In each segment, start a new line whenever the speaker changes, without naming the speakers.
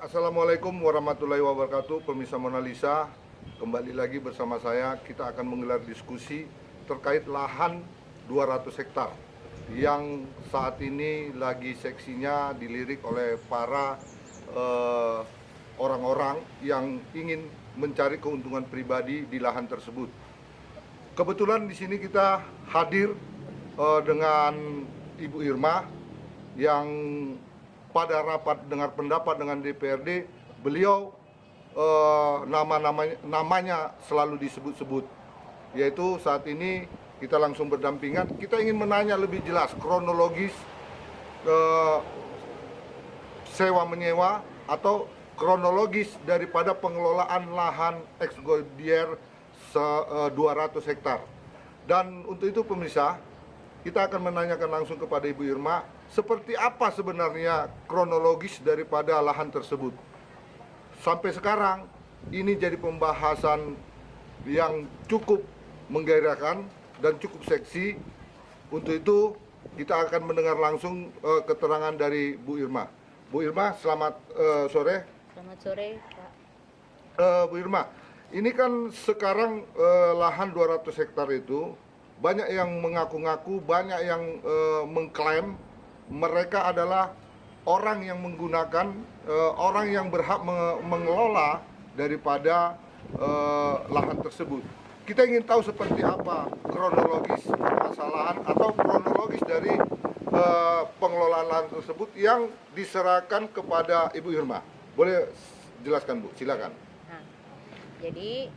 Assalamualaikum warahmatullahi wabarakatuh. Pemirsa Mona Lisa, kembali lagi bersama saya. Kita akan menggelar diskusi terkait lahan 200 hektar yang saat ini lagi seksinya dilirik oleh para orang-orang yang ingin mencari keuntungan pribadi di lahan tersebut. Kebetulan di sini kita hadir dengan Ibu Irma yang pada rapat dengar pendapat dengan DPRD, beliau namanya selalu disebut-sebut, yaitu saat ini kita langsung berdampingan. Kita ingin menanya lebih jelas kronologis sewa menyewa atau kronologis daripada pengelolaan lahan ex-Goodyear 200 hektar. Dan untuk itu pemirsa, kita akan menanyakan langsung kepada Ibu Irma, seperti apa sebenarnya kronologis daripada lahan tersebut. Sampai sekarang ini jadi pembahasan yang cukup menggairahkan dan cukup seksi. Untuk itu kita akan mendengar langsung keterangan dari Bu Irma. Bu Irma, selamat sore.
Selamat sore, Pak.
Bu Irma, ini kan sekarang lahan 200 hektar itu banyak yang mengaku-ngaku, banyak yang mengklaim mereka adalah orang yang menggunakan, orang yang berhak mengelola daripada lahan tersebut. Kita ingin tahu seperti apa kronologis permasalahan atau kronologis dari pengelolaan lahan tersebut yang diserahkan kepada Ibu Irma. Boleh jelaskan, Bu? Silakan.
Nah, jadi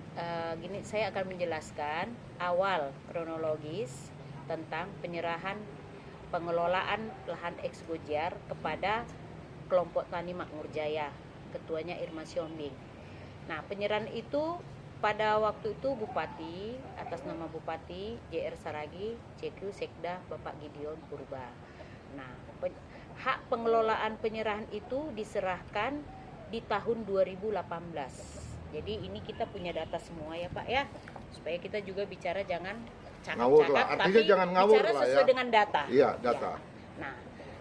gini, saya akan menjelaskan awal kronologis tentang penyerahan pengelolaan lahan ex-Goodyear kepada kelompok tani Makmur Jaya, ketuanya Irma Siombing. Nah, penyerahan itu pada waktu itu Bupati, atas nama Bupati JR Saragi, CQ Sekda Bapak Gideon Purba. Nah, hak pengelolaan penyerahan itu diserahkan di tahun 2018. Jadi ini kita punya data semua ya Pak ya, supaya kita juga bicara jangan
ngawur lah, artinya jangan ngawur
bicara
lah
sesuai
ya.
dengan data.
Iya, data.
Ya. Nah,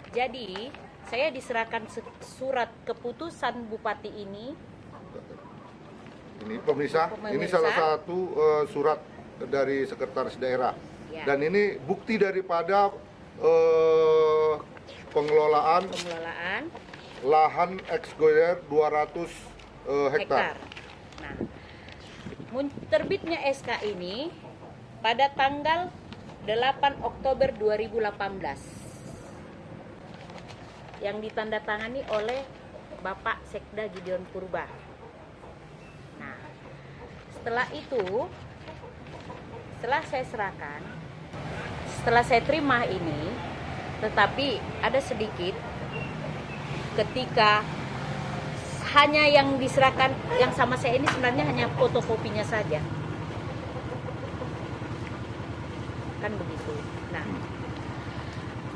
jadi saya diserahkan surat keputusan Bupati ini.
Ini pemirsa, ini salah satu surat dari Sekretaris Daerah. Ya. Dan ini bukti daripada pengelolaan lahan ex-Goodyear 200 hektar.
Nah, terbitnya SK ini pada tanggal 8 Oktober 2018 yang ditandatangani oleh Bapak Sekda Gideon Purba. Nah, setelah itu, setelah saya serahkan, setelah saya terima ini, tetapi ada sedikit ketika hanya yang diserahkan yang sama saya ini sebenarnya hanya fotokopinya saja. Kan begitu. Nah,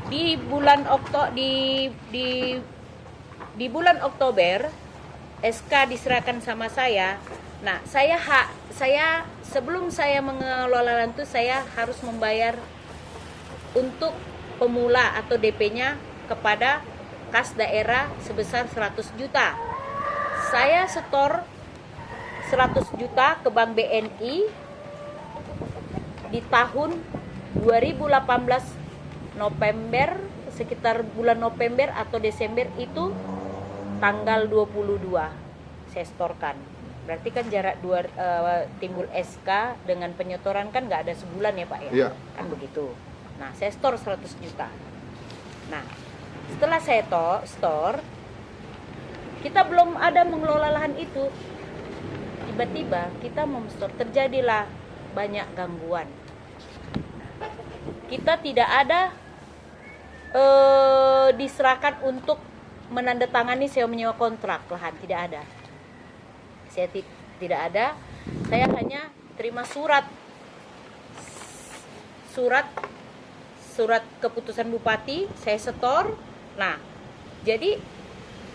di bulan bulan Oktober SK diserahkan sama saya. Nah, saya sebelum saya mengelola itu saya harus membayar untuk pemula atau DP-nya kepada kas daerah sebesar 100 juta. Saya setor 100 juta ke Bank BNI di tahun 2018 November, sekitar bulan November atau Desember itu tanggal 22 saya setorkan. Berarti kan jarak timbul SK dengan penyetoran kan nggak ada sebulan ya Pak ya?
Iya.
Kan begitu. Nah, saya store 100 juta. Nah, setelah saya store, kita belum ada mengelola lahan itu. Tiba-tiba kita memstore, terjadilah banyak gangguan. Kita tidak ada diserahkan untuk menandatangani sewa menyewa kontrak lahan, tidak ada. Saya tidak ada. Saya hanya terima surat keputusan Bupati, saya setor. Nah, jadi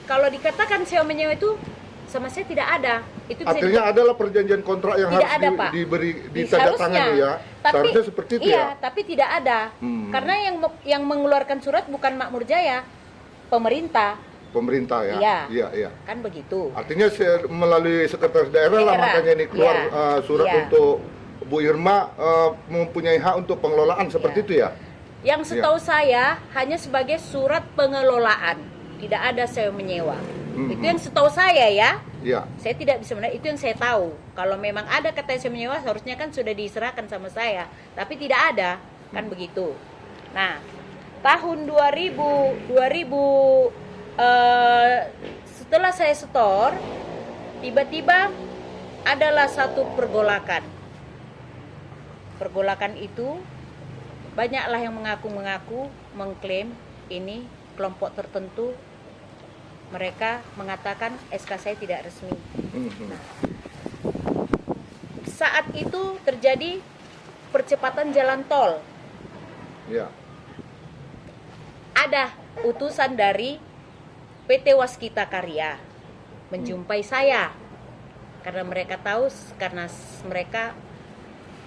kalau dikatakan sewa menyewa itu sama saya tidak ada. Itu
artinya adalah perjanjian kontrak yang harus diberi ditandatangani ya. Seharusnya seperti itu
ya.
ya.
Tapi tidak ada. Karena yang mengeluarkan surat bukan Makmur Jaya, pemerintah.
pemerintah ya.
Iya.
Iya, iya.
Kan begitu.
Artinya melalui sekretaris daerah lah makanya ini keluar surat untuk Bu Irma mempunyai hak untuk pengelolaan seperti itu ya.
Yang setahu saya hanya sebagai surat pengelolaan, tidak ada sewa menyewa. Itu yang setahu saya ya.
Iya.
Saya tidak bisa itu yang saya tahu. Kalau memang ada kata sewa menyewa harusnya kan sudah diserahkan sama saya, tapi tidak ada, kan begitu. Nah, tahun 2000 setelah saya setor, tiba-tiba adalah satu pergolakan. Pergolakan itu banyaklah yang mengaku mengklaim ini kelompok tertentu. Mereka mengatakan SK saya tidak resmi. Nah, saat itu terjadi percepatan jalan tol.
Ya.
Ada utusan dari PT Waskita Karya menjumpai saya karena mereka tahu, karena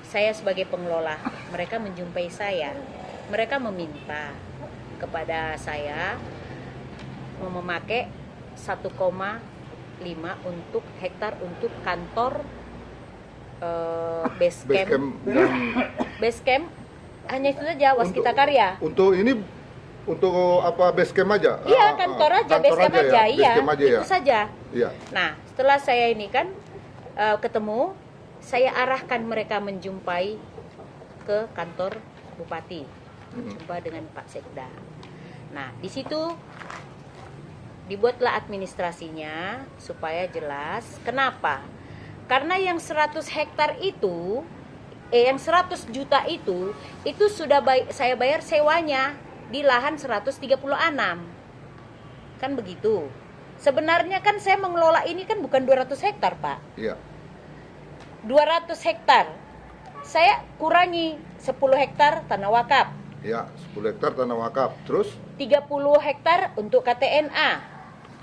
saya sebagai pengelola, mereka menjumpai saya. Mereka meminta kepada saya memakai 1,5 untuk hektar untuk kantor base camp hanya itu saja Waskita Karya.
Untuk ini untuk apa base camp aja?
Iya, kantor aja, base camp aja, iya. Itu saja.
Iya.
Nah, setelah saya ini kan ketemu, saya arahkan mereka menjumpai ke kantor bupati, jumpa dengan Pak Sekda. Nah, di situ dibuatlah administrasinya supaya jelas. Kenapa? Karena yang 100 hektar itu, yang 100 juta itu sudah saya bayar sewanya di lahan 136. Kan begitu. Sebenarnya kan saya mengelola ini kan bukan 200 hektar, Pak.
Iya.
200 hektar. Saya kurangi 10 hektar tanah wakaf.
Ya, 10 hektar tanah wakaf. Terus
30 hektar untuk KTNA.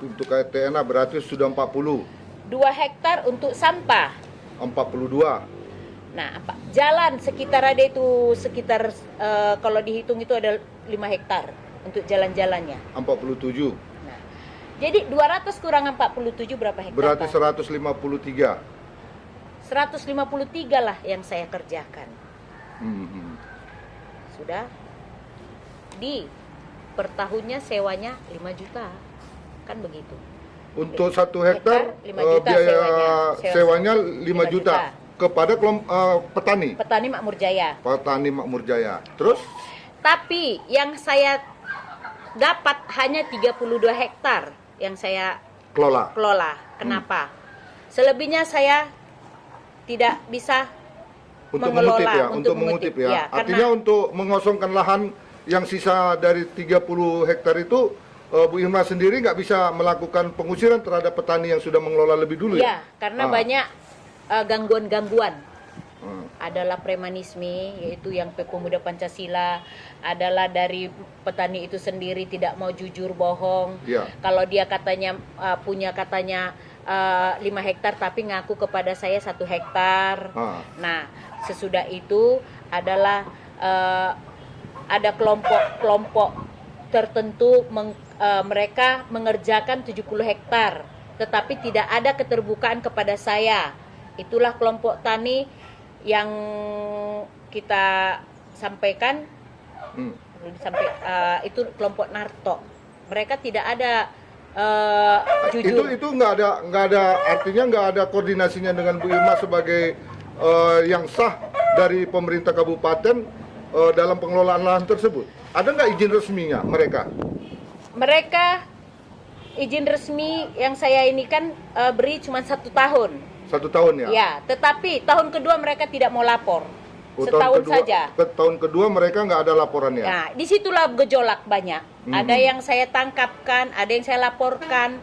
untuk KTNA berarti sudah 40.
2 hektar untuk sampah.
42.
Nah, jalan sekitar ada itu sekitar kalau dihitung itu ada 5 hektar untuk jalan-jalannya.
47.
Nah, jadi 200 kurang 47 berapa hektar?
Berarti
Pak?
153.
153 lah yang saya kerjakan. Sudah di per tahunnya sewanya 5 juta. Kan begitu.
Untuk 1 hektar
5 juta
biaya sewanya 5
5
juta kepada petani.
Petani Makmur Jaya.
Petani Makmur Jaya. Terus
Tapi yang saya dapat hanya 32 hektar yang saya
kelola.
Kenapa? Selebihnya saya tidak bisa
Untuk
mengelola,
mengutip ya,
untuk
untuk mengutip ya.
ya,
Artinya untuk mengosongkan lahan yang sisa dari 30 hektar itu Bu Irma sendiri nggak bisa melakukan pengusiran terhadap petani yang sudah mengelola lebih dulu ya?
Ya, karena banyak gangguan-gangguan. Adalah premanisme, yaitu yang pemuda Pancasila, adalah dari petani itu sendiri tidak mau jujur, bohong.
Ya.
Kalau dia katanya punya 5 hektar tapi ngaku kepada saya 1 hektar. Nah, sesudah itu adalah ada kelompok-kelompok tertentu mereka mengerjakan 70 hektar, tetapi tidak ada keterbukaan kepada saya. Itulah kelompok tani yang kita sampaikan. Itu kelompok Narto. Mereka tidak ada jujur.
Itu nggak ada artinya nggak ada koordinasinya dengan Bu Irma sebagai yang sah dari pemerintah kabupaten dalam pengelolaan lahan tersebut. Ada nggak izin resminya mereka?
Mereka izin resmi yang saya ini kan beri cuma 1 tahun.
1 tahun ya?
Ya, tetapi tahun kedua mereka tidak mau lapor. Setahun saja.
Tahun kedua mereka nggak ada laporannya.
Nah, disitulah gejolak banyak. Ada yang saya tangkapkan, ada yang saya laporkan.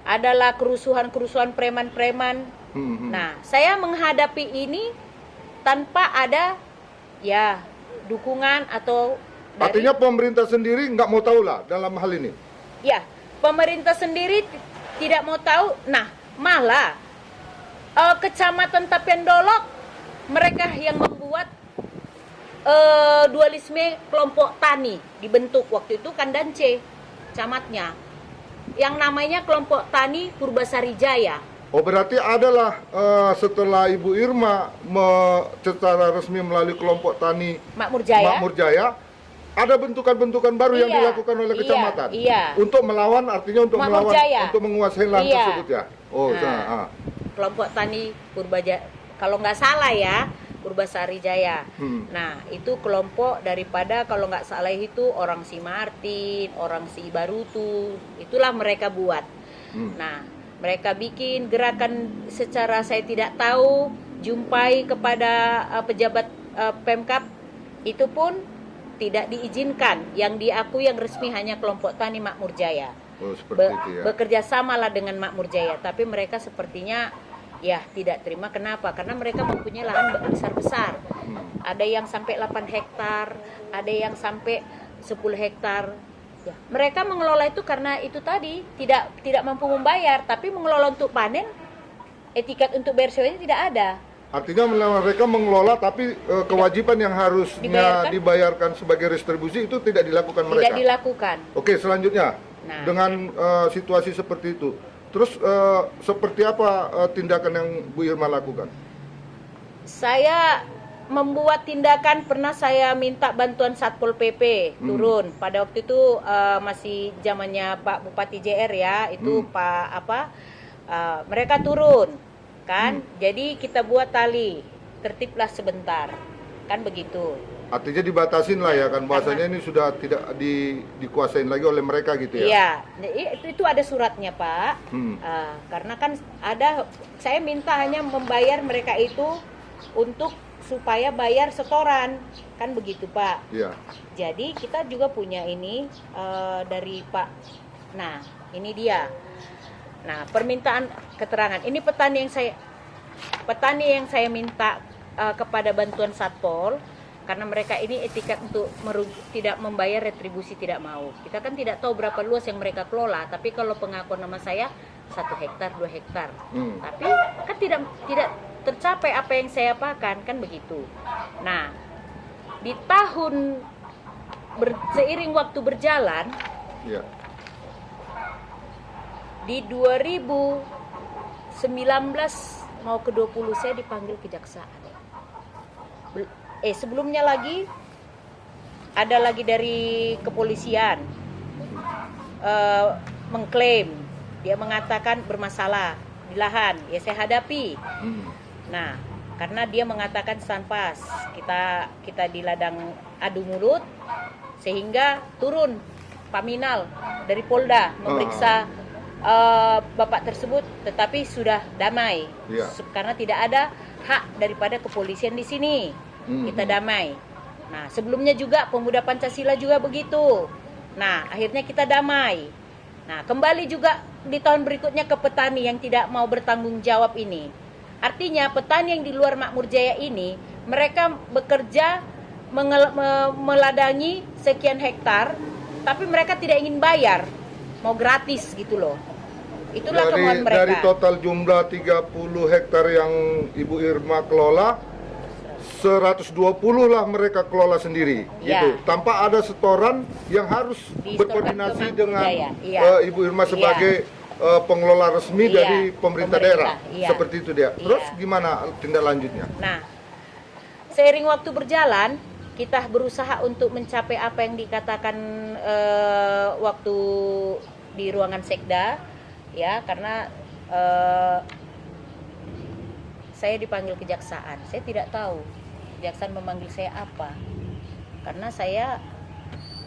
Adalah kerusuhan-kerusuhan preman-preman. Nah, saya menghadapi ini tanpa ada ya dukungan atau
artinya pemerintah sendiri nggak mau tahu lah dalam hal ini.
Ya, pemerintah sendiri tidak mau tahu. Nah, malah Kecamatan Tapian Dolok mereka yang membuat dualisme kelompok tani dibentuk waktu itu Kandance camatnya. yang namanya kelompok tani Purbasari Jaya.
Oh, berarti adalah setelah Ibu Irma secara resmi melalui kelompok tani
Makmur Jaya.
Makmur Jaya, ada bentukan-bentukan baru yang
Iya,
dilakukan oleh kecamatan.
iya.
Untuk melawan, artinya untuk
Makmur
melawan,
Jaya.
untuk menguasai lahan
Iya.
tersebut ya. Oh,
Nah, kelompok tani Purbajaya, kalau nggak salah ya, Purbasari Jaya. Nah, itu kelompok daripada kalau nggak salah itu orang si Martin, orang si Barutu, itulah mereka buat. Nah, mereka bikin gerakan secara saya tidak tahu, jumpai kepada pejabat Pemkab, itu pun tidak diizinkan. Yang diakui yang resmi hanya kelompok tani Makmur Jaya.
Oh, seperti itu ya.
Bekerja samalah dengan Makmur Jaya, tapi mereka sepertinya ya tidak terima. Kenapa? Karena mereka mempunyai lahan besar-besar. Ada yang sampai 8 hektar, ada yang sampai 10 hektar. Ya, mereka mengelola itu karena itu tadi tidak mampu membayar, tapi mengelola untuk panen, etiket untuk bayar sewanya tidak ada.
Artinya mereka mengelola, tapi kewajiban yang harusnya dibayarkan sebagai retribusi itu tidak dilakukan mereka.
Tidak dilakukan.
Oke, selanjutnya
Nah,
dengan situasi seperti itu, terus seperti apa tindakan yang Bu Irma lakukan?
saya membuat tindakan, pernah saya minta bantuan Satpol PP turun. Pada waktu itu masih zamannya Pak Bupati JR ya, itu mereka turun kan. Jadi kita buat tali, tertiblah sebentar. Kan begitu.
Artinya dibatasin lah ya kan, bahasanya ini sudah tidak dikuasain lagi oleh mereka gitu ya?
Iya, itu ada suratnya Pak. Karena kan ada, saya minta hanya membayar mereka itu untuk supaya bayar setoran, kan begitu Pak.
Iya.
Jadi kita juga punya ini dari Pak. Nah, ini dia. Nah, permintaan keterangan. Ini petani yang saya minta kepada bantuan Satpol, karena mereka ini etiket untuk tidak membayar retribusi tidak mau. Kita kan tidak tahu berapa luas yang mereka kelola, tapi kalau pengakuan nama saya 1 hektar, 2 hektar. Tapi kan tidak tercapai apa yang saya apakan, kan begitu. Nah, di tahun seiring waktu berjalan, di 2019 mau ke 20 saya dipanggil kejaksaan. Sebelumnya lagi ada lagi dari kepolisian mengklaim, dia mengatakan bermasalah di lahan, ya saya hadapi. Nah, karena dia mengatakan sanpas, kita di ladang adu mulut, sehingga turun Paminal dari Polda memeriksa bapak tersebut, tetapi sudah damai karena tidak ada hak daripada kepolisian di sini. Kita damai. Nah, sebelumnya juga pemuda Pancasila juga begitu. Nah, akhirnya kita damai. Nah, kembali juga di tahun berikutnya ke petani yang tidak mau bertanggung jawab ini. Artinya petani yang di luar Makmur Jaya ini, mereka bekerja meladangi sekian hektar, tapi mereka tidak ingin bayar, mau gratis gitu loh. Itulah keluhan mereka.
Dari total jumlah 30 hektar yang Ibu Irma kelola, 120 lah mereka kelola sendiri, gitu. Tanpa ada setoran yang harus berkoordinasi dengan Ibu Irma sebagai pengelola resmi dari pemerintah daerah. Seperti itu dia. Terus gimana tindak lanjutnya?
Nah, seiring waktu berjalan, kita berusaha untuk mencapai apa yang dikatakan waktu di ruangan sekda, ya, karena saya dipanggil kejaksaan. Saya tidak tahu kejaksaan memanggil saya apa, karena saya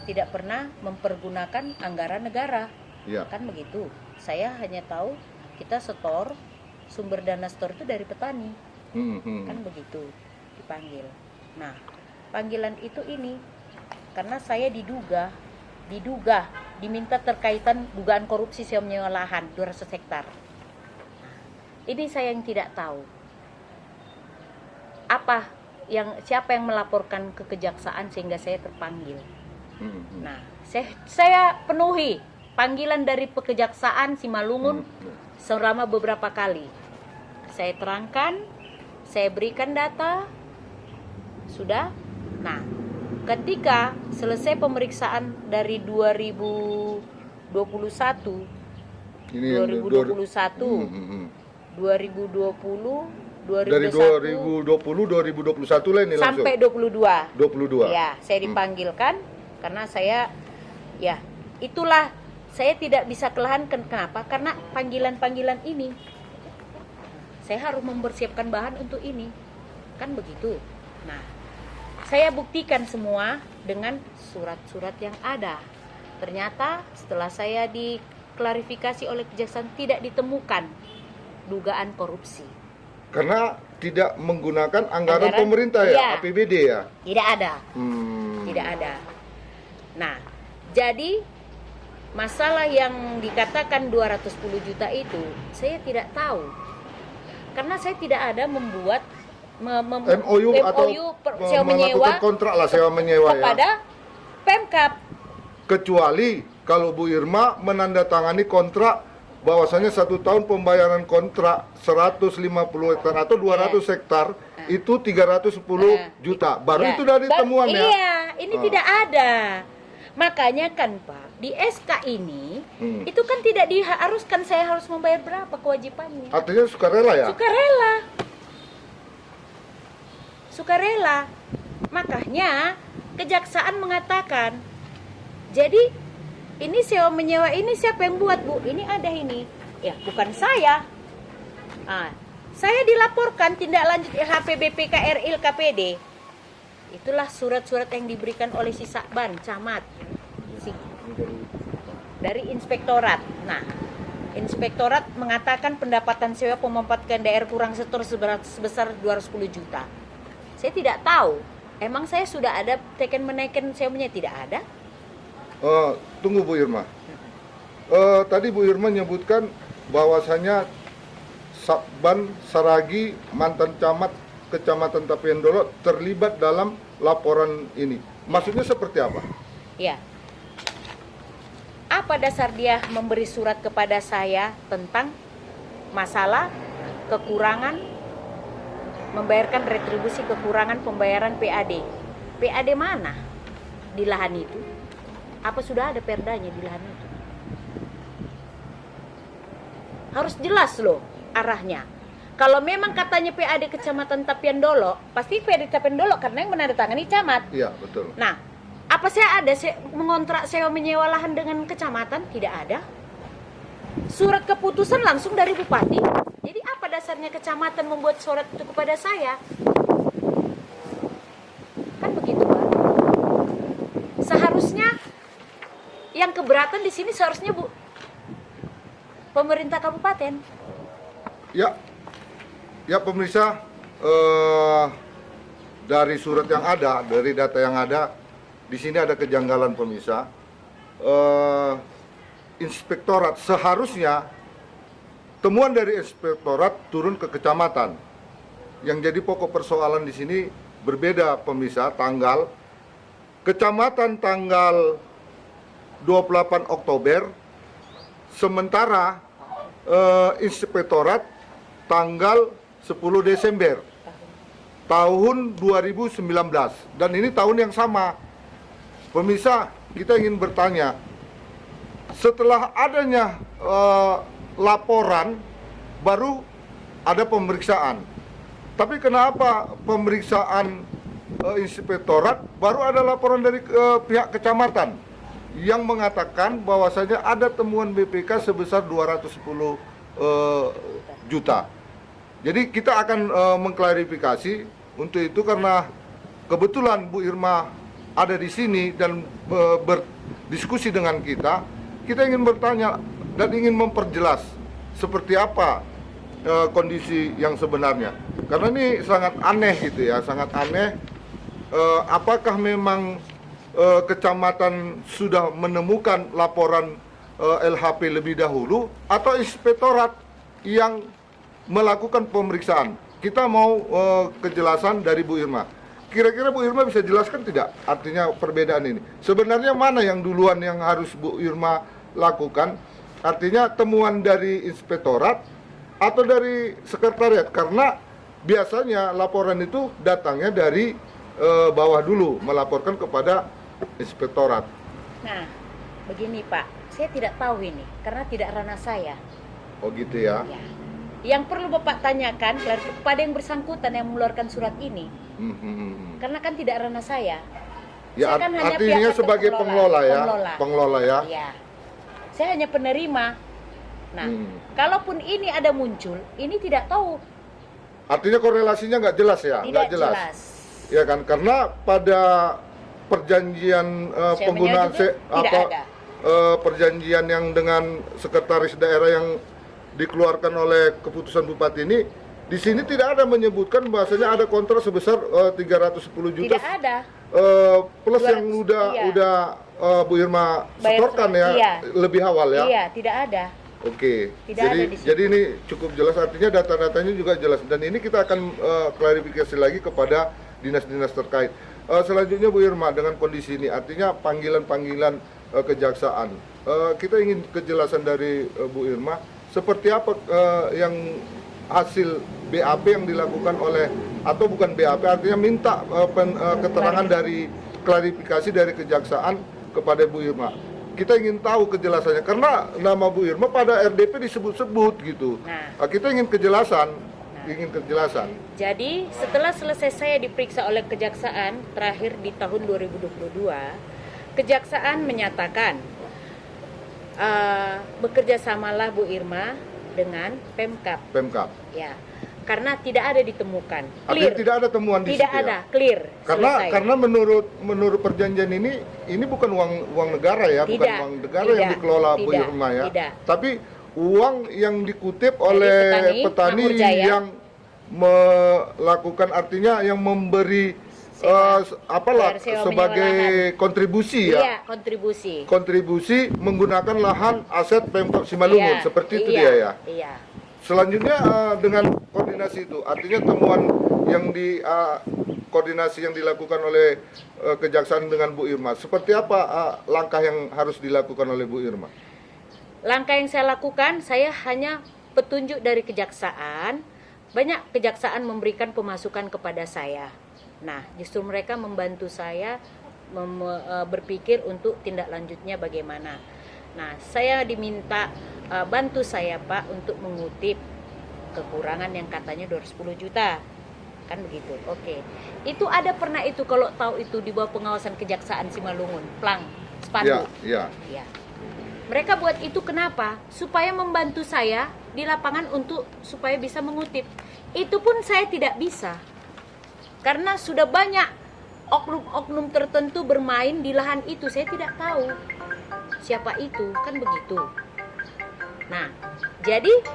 tidak pernah mempergunakan anggaran negara, kan begitu. Saya hanya tahu kita setor, sumber dana setor itu dari petani, kan begitu dipanggil. Nah, panggilan itu ini karena saya diduga diminta terkaitan dugaan korupsi sewa menyewa lahan 200 hektar. Ini saya yang tidak tahu siapa yang melaporkan ke kejaksaan sehingga saya terpanggil. Nah, saya penuhi panggilan dari kejaksaan Simalungun selama beberapa kali. Saya terangkan, saya berikan data, sudah. Nah, ketika selesai pemeriksaan dari 2021,
Ini yang
2021, 2020, 2021,
dari 2020 2021 lah ini langsung.
sampai 22.
22.
Ya, saya dipanggilkan karena saya ya itulah saya tidak bisa kelahan. Kenapa? Karena panggilan-panggilan ini saya harus mempersiapkan bahan untuk ini. Kan begitu. Nah, saya buktikan semua dengan surat-surat yang ada. Ternyata setelah saya diklarifikasi oleh kejaksaan tidak ditemukan dugaan korupsi.
Karena tidak menggunakan anggaran pemerintah ya,
iya.
APBD ya.
Tidak ada. Tidak ada. Nah, jadi masalah yang dikatakan 210 juta itu saya tidak tahu. Karena saya tidak ada membuat
MOU atau
sewa menyewa
melakukan kontrak lah sewa menyewa
kepada Pemkab.
Kecuali kalau Bu Irma menandatangani kontrak bahwasanya 1 tahun pembayaran kontrak 150 hektar atau 200 hektar itu 310 juta. Baru itu dari temuan ya.
Iya, ini tidak ada. Makanya kan Pak, di SK ini itu kan tidak diharuskan saya harus membayar berapa kewajibannya.
Artinya sukarela ya?
Sukarela. Makanya kejaksaan mengatakan, jadi ini sewa menyewa ini siapa yang buat Bu? Ini ada ini. Ya, bukan saya. Saya dilaporkan tindak lanjut LHP BPK RIL KPD. Itulah surat-surat yang diberikan oleh si Sakban, camat, dari inspektorat. Nah, inspektorat mengatakan pendapatan sewa pemanfaatan daerah kurang setor sebesar 210 juta. Saya tidak tahu. Emang saya sudah ada teken menaikkan sewanya? Tidak ada.
Tunggu Bu Irma. Tadi Bu Irma menyebutkan bahwasanya Sakban Saragi, mantan camat Kecamatan Tapian Dolo, terlibat dalam laporan ini. Maksudnya seperti apa?
Ya. Apa dasar dia memberi surat kepada saya tentang masalah kekurangan membayarkan retribusi kekurangan pembayaran PAD? PAD mana di lahan itu? Apa sudah ada perdanya di lahan itu? Harus jelas loh arahnya. Kalau memang katanya PAD Kecamatan Tapian Dolo, pasti PAD Tapian Dolo karena yang menandatangani camat.
Iya, betul.
Nah, apa saya ada mengontrak sewa menyewa lahan dengan kecamatan? Tidak ada. Surat keputusan langsung dari bupati. Jadi apa dasarnya kecamatan membuat surat itu kepada saya? Kan begitu, Pak. Seharusnya yang keberatan di sini seharusnya Bu pemerintah kabupaten.
Ya pemirsa, dari surat yang ada, dari data yang ada, di sini ada kejanggalan pemirsa. Inspektorat seharusnya temuan dari inspektorat turun ke kecamatan. Yang jadi pokok persoalan di sini berbeda pemirsa, tanggal kecamatan tanggal 28 Oktober, sementara inspektorat tanggal 10 Desember tahun 2019, dan ini tahun yang sama. Pemirsa, kita ingin bertanya, setelah adanya laporan baru ada pemeriksaan, tapi kenapa pemeriksaan inspektorat baru ada laporan dari pihak kecamatan yang mengatakan bahwasanya ada temuan BPK sebesar 210 juta. Jadi kita akan mengklarifikasi untuk itu, karena kebetulan Bu Irma ada di sini dan berdiskusi dengan kita. Kita ingin bertanya dan ingin memperjelas seperti apa kondisi yang sebenarnya. Karena ini sangat aneh gitu ya, sangat aneh. Apakah memang kecamatan sudah menemukan laporan LHP lebih dahulu atau inspektorat yang melakukan pemeriksaan? Kita mau kejelasan dari Bu Irma. Kira-kira Bu Irma bisa jelaskan tidak artinya perbedaan ini? Sebenarnya mana yang duluan yang harus Bu Irma lakukan? Artinya temuan dari inspektorat atau dari sekretariat? Karena biasanya laporan itu datangnya dari bawah dulu, melaporkan kepada inspektorat.
Nah, begini Pak, saya tidak tahu ini karena tidak ranah saya.
Oh gitu ya.
Ya. Yang perlu Bapak tanyakan kepada yang bersangkutan yang mengeluarkan surat ini. Karena kan tidak ranah saya.
Ya,
Saya kan hanya
artinya
pihak
sebagai pengelola ya. Pengelola ya.
Ya. Saya hanya penerima. Nah, kalaupun ini ada muncul, ini tidak tahu.
Artinya korelasinya nggak jelas ya?
Tidak
Nggak jelas. Ya kan, karena pada perjanjian penggunaan perjanjian yang dengan sekretaris daerah yang dikeluarkan oleh keputusan bupati ini, di sini tidak ada menyebutkan bahasanya ada kontrak sebesar 310 juta.
Tidak ada.
Plus
200,
yang udah Bu Irma setorkan ya, lebih awal ya.
Iya, tidak ada.
Oke.
Tidak ada di situ.
Jadi ini cukup jelas, artinya data-datanya juga jelas, dan ini kita akan klarifikasi lagi kepada dinas-dinas terkait. Selanjutnya Bu Irma, dengan kondisi ini artinya panggilan-panggilan kejaksaan. Kita ingin kejelasan dari Bu Irma, seperti apa yang hasil BAP yang dilakukan oleh, atau bukan BAP, artinya minta keterangan dari klarifikasi dari kejaksaan kepada Bu Irma. Kita ingin tahu kejelasannya, karena nama Bu Irma pada RDP disebut-sebut gitu. Nah, kita ingin kejelasan.
Jadi setelah selesai saya diperiksa oleh kejaksaan terakhir di tahun 2022, kejaksaan menyatakan bekerjasamalah Bu Irma dengan Pemkab. Ya, karena tidak ada ditemukan. Clear.
Artinya tidak ada temuan di situ. Tidak
ada, clear.
Karena menurut perjanjian ini bukan uang negara ya, bukan uang negara yang dikelola Bu Irma ya. Tapi uang yang dikutip oleh petani yang melakukan, artinya yang memberi sebagai kontribusi ya.
Iya,
kontribusi menggunakan lahan aset Pemkab Simalungun, seperti itu dia ya.
Iya.
Selanjutnya dengan koordinasi itu, artinya temuan yang koordinasi yang dilakukan oleh kejaksaan dengan Bu Irma, seperti apa langkah yang harus dilakukan oleh Bu Irma?
Langkah yang saya lakukan, saya hanya petunjuk dari kejaksaan. Banyak kejaksaan memberikan pemasukan kepada saya. Nah, justru mereka membantu saya berpikir untuk tindak lanjutnya bagaimana. Nah, saya diminta bantu saya Pak untuk mengutip kekurangan yang katanya 210 juta. Kan begitu. Oke. Itu ada pernah itu, kalau tahu itu di bawah pengawasan kejaksaan Simalungun, plang, spanduk.
Iya.
Mereka buat itu kenapa? Supaya membantu saya di lapangan supaya bisa mengutip. Itu pun saya tidak bisa. Karena sudah banyak oknum-oknum tertentu bermain di lahan itu. Saya tidak tahu siapa itu, kan begitu. Nah, jadi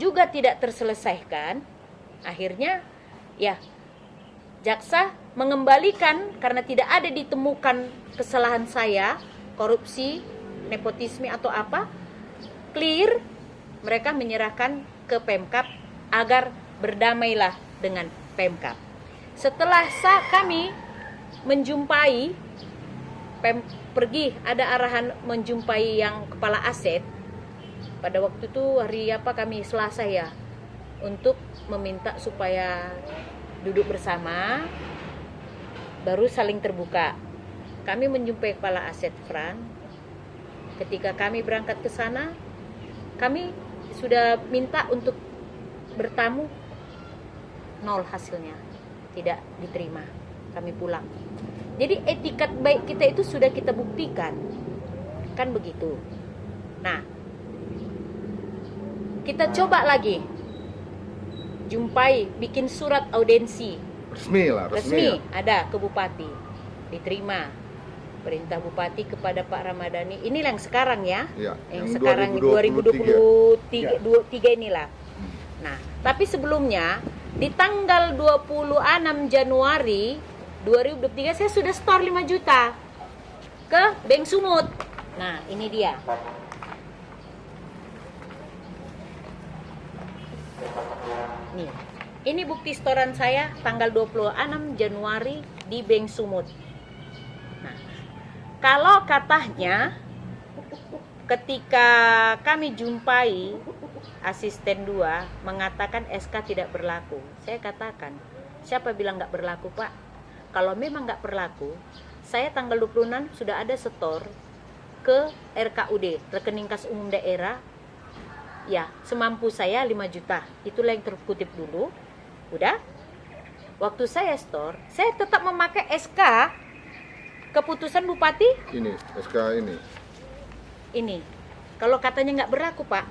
juga tidak terselesaikan. Akhirnya ya jaksa mengembalikan karena tidak ada ditemukan kesalahan saya, korupsi, nepotisme atau apa, clear. Mereka menyerahkan ke Pemkab agar berdamailah dengan Pemkab. Setelah kami menjumpai, pergi ada arahan menjumpai yang kepala aset. Pada waktu itu hari kami Selasa ya, untuk meminta supaya duduk bersama, baru saling terbuka. Kami menjumpai kepala aset Frank. Ketika kami berangkat ke sana, kami sudah minta untuk bertamu, nol hasilnya, tidak diterima. Kami pulang. Jadi etikat baik kita itu sudah kita buktikan, kan begitu. Nah, kita coba lagi, jumpai, bikin surat audensi resmi ada ke bupati, diterima. Perintah Bupati kepada Pak Ramadhani, inilah yang sekarang ya, yang sekarang 2023 inilah. Nah, tapi sebelumnya di tanggal 26 Januari 2023 saya sudah store 5 juta ke Bank Sumut. Nah, ini dia. Nih, ini bukti setoran saya tanggal 26 Januari di Bank Sumut. Kalau katanya ketika kami jumpai asisten 2 mengatakan SK tidak berlaku, saya katakan, siapa bilang nggak berlaku Pak? Kalau memang nggak berlaku, saya tanggal 26 sudah ada setor ke RKUD, rekening kas umum daerah. Ya, semampu saya 5 juta. Itulah yang terkutip dulu. Udah. Waktu saya store, saya tetap memakai SK keputusan Bupati
Ini SK ini.
ini. Kalau katanya nggak berlaku, Pak.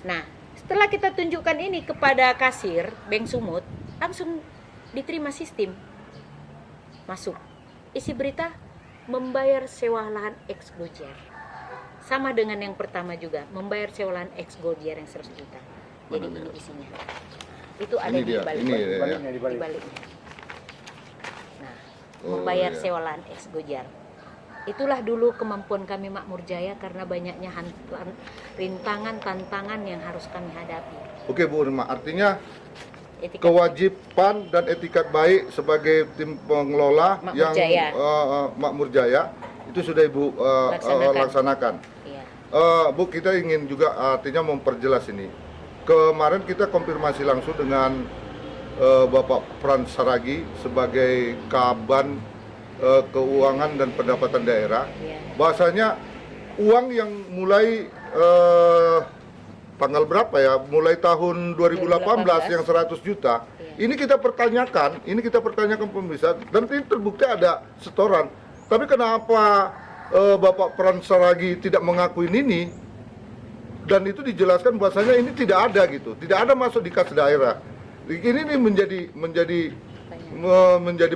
Nah, setelah kita tunjukkan ini kepada kasir Bank Sumut, langsung diterima sistem. Masuk. Isi berita, membayar sewa lahan ex Gojek. Sama dengan yang pertama juga, membayar sewa lahan ex Gojek yang 100 juta. Jadi
Mana
ini
dia?
isinya. Itu ada
Ini
di
dia,
balik.
ini
Di
ya.
baliknya. Nah,
Oh,
membayar
iya.
sewa lahan ex Gojek. Itulah dulu kemampuan kami Makmur Jaya karena banyaknya rintangan, tantangan yang harus kami hadapi.
Oke Bu Irma, artinya
Etika
kewajiban dan etikat baik sebagai tim pengelola
Makmur
yang
Jaya.
Makmur Jaya itu sudah Ibu laksanakan.
Iya.
Bu, kita ingin juga artinya memperjelas ini. Kemarin kita konfirmasi langsung dengan Bapak Frans Saragi sebagai Kaban Keuangan dan Pendapatan Daerah.
Iya.
Bahasanya uang yang mulai tanggal berapa ya? Mulai tahun 2018 yang 100 juta.
Iya.
Ini kita pertanyakan pemirsa dan ini terbukti ada setoran. Tapi kenapa Bapak Frans Saragi tidak mengakuin ini? Dan itu dijelaskan bahwasanya ini tidak ada gitu. Tidak ada masuk di kas daerah. Ini menjadi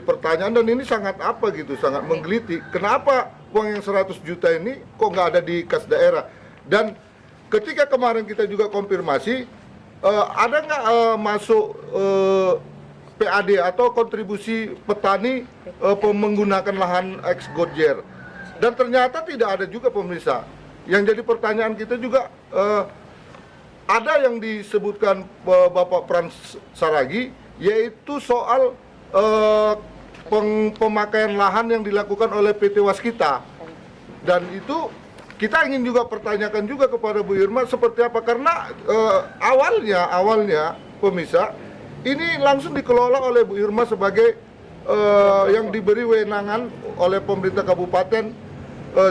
pertanyaan dan ini sangat apa gitu, sangat menggelitik. Kenapa uang yang 100 juta ini kok nggak ada di kas daerah? Dan ketika kemarin kita juga konfirmasi, ada nggak masuk PAD atau kontribusi petani menggunakan lahan ex Gojek? Dan ternyata tidak ada juga pemirsa. Yang jadi pertanyaan kita juga ada yang disebutkan Bapak Frans Saragi, yaitu soal pemakaian lahan yang dilakukan oleh PT Waskita. Dan itu kita ingin juga pertanyakan juga kepada Bu Irma seperti apa, karena awalnya pemirsa ini langsung dikelola oleh Bu Irma sebagai yang diberi wewenangan oleh pemerintah Kabupaten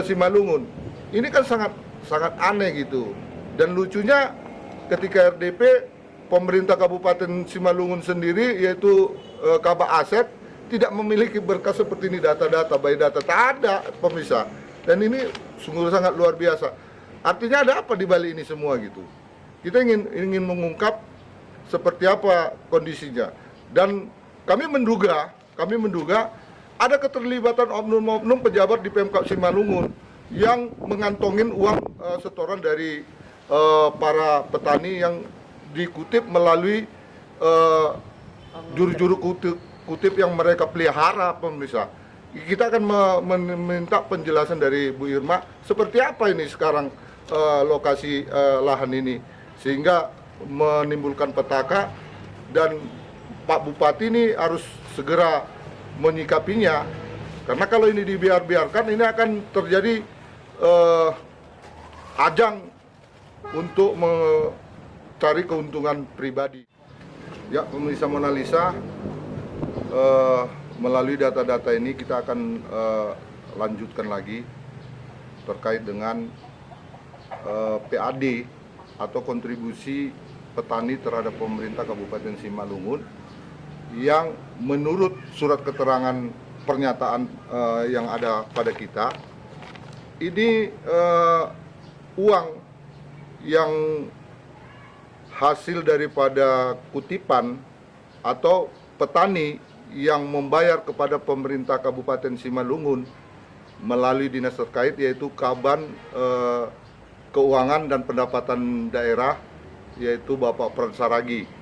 Simalungun. Ini kan sangat aneh gitu. Dan lucunya ketika RDP pemerintah Kabupaten Simalungun sendiri yaitu Kabak Asep tidak memiliki berkas seperti ini, data-data, by data, tak ada pemirsa. Dan ini sungguh sangat luar biasa. Artinya ada apa di balik ini semua gitu. Kita ingin mengungkap seperti apa kondisinya. Dan kami menduga ada keterlibatan oknum-oknum pejabat di Pemkab Simalungun yang mengantongin uang setoran dari para petani yang dikutip melalui juru-juru kutip yang mereka pelihara pemirsa. Kita akan meminta penjelasan dari Bu Irma seperti apa ini sekarang lokasi lahan ini sehingga menimbulkan petaka dan Pak Bupati ini harus segera menyikapinya, karena kalau ini dibiarkan ini akan terjadi ajang untuk mencari keuntungan pribadi. Ya pemirsa Mona Lisa, melalui data-data ini kita akan lanjutkan lagi terkait dengan PAD atau kontribusi petani terhadap pemerintah Kabupaten Simalungun yang menurut surat keterangan pernyataan yang ada pada kita, ini uang yang hasil daripada kutipan atau petani yang membayar kepada pemerintah Kabupaten Simalungun melalui dinas terkait yaitu Kaban Keuangan dan Pendapatan Daerah yaitu Bapak Frans Saragi.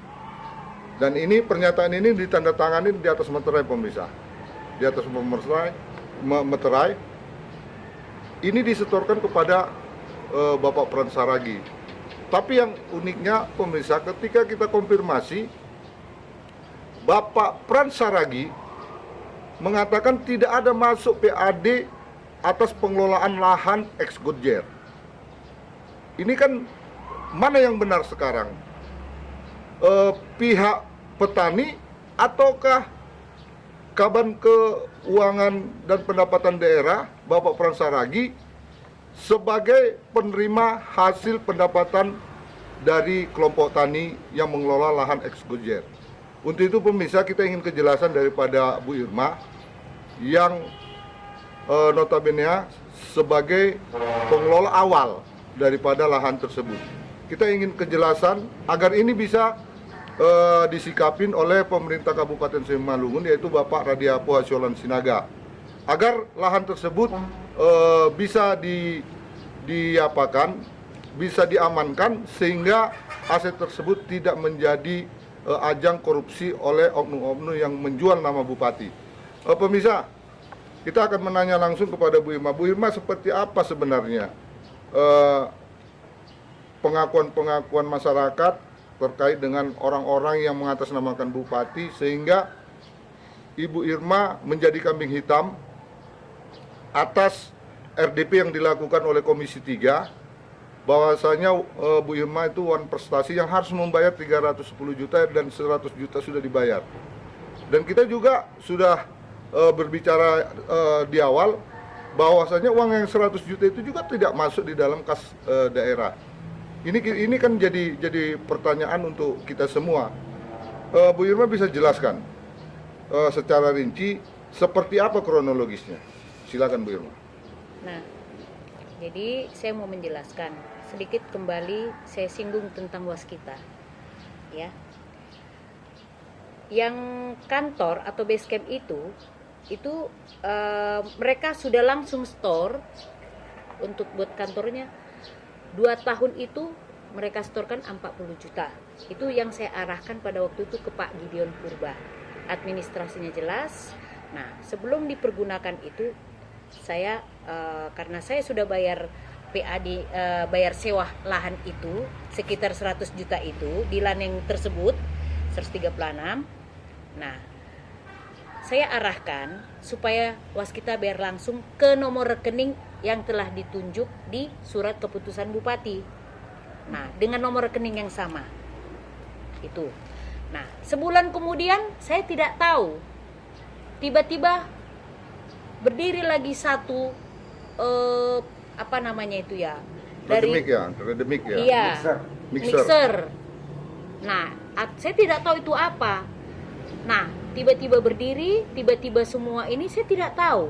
Dan ini pernyataan ini ditandatangani di atas meterai pemirsa. Di atas meterai ini disetorkan kepada Bapak Frans Saragi. Tapi yang uniknya pemirsa, ketika kita konfirmasi, Bapak Frans Saragi mengatakan tidak ada masuk PAD atas pengelolaan lahan ex Gojek. Ini kan mana yang benar sekarang? Pihak petani ataukah Kaban Keuangan dan Pendapatan Daerah Bapak Frans Saragi sebagai penerima hasil pendapatan dari kelompok tani yang mengelola lahan ex-Gojek. Untuk itu pemirsa, kita ingin kejelasan daripada Bu Irma yang notabene sebagai pengelola awal daripada lahan tersebut. Kita ingin kejelasan agar ini bisa disikapin oleh pemerintah Kabupaten Simalungun, yaitu Bapak Radiapo Hasyolan Sinaga, agar lahan tersebut bisa bisa diamankan sehingga aset tersebut tidak menjadi ajang korupsi oleh oknum-oknum yang menjual nama bupati. Pemirsa, kita akan menanya langsung kepada Bu Irma. Bu Irma, seperti apa sebenarnya pengakuan-pengakuan masyarakat terkait dengan orang-orang yang mengatasnamakan bupati sehingga Ibu Irma menjadi kambing hitam atas RDP yang dilakukan oleh Komisi 3, bahwasanya Bu Irma itu wan prestasi yang harus membayar 310 juta dan 100 juta sudah dibayar. Dan kita juga sudah berbicara di awal bahwasanya uang yang 100 juta itu juga tidak masuk di dalam kas daerah. Ini kan jadi pertanyaan untuk kita semua. Bu Irma bisa jelaskan secara rinci seperti apa kronologisnya? Silakan Bu Irma.
Nah, jadi saya mau menjelaskan sedikit kembali, saya singgung tentang waskita, ya. Yang kantor atau base camp itu mereka sudah langsung store untuk buat kantornya. 2 tahun itu mereka setorkan 40 juta. Itu yang saya arahkan pada waktu itu ke Pak Gideon Purba. Administrasinya jelas. Nah, sebelum dipergunakan itu saya karena saya sudah bayar PAD, bayar sewa lahan itu sekitar 100 juta itu di lahan yang tersebut 136. Nah, saya arahkan supaya waskita bayar langsung ke nomor rekening yang telah ditunjuk di surat keputusan bupati. Nah, dengan nomor rekening yang sama. Itu. Nah, sebulan kemudian saya tidak tahu. Tiba-tiba berdiri lagi satu apa namanya itu ya?
Redemik ya.
Iya.
Mixer.
Mixer. Nah, saya tidak tahu itu apa. Nah, tiba-tiba berdiri, tiba-tiba semua ini saya tidak tahu.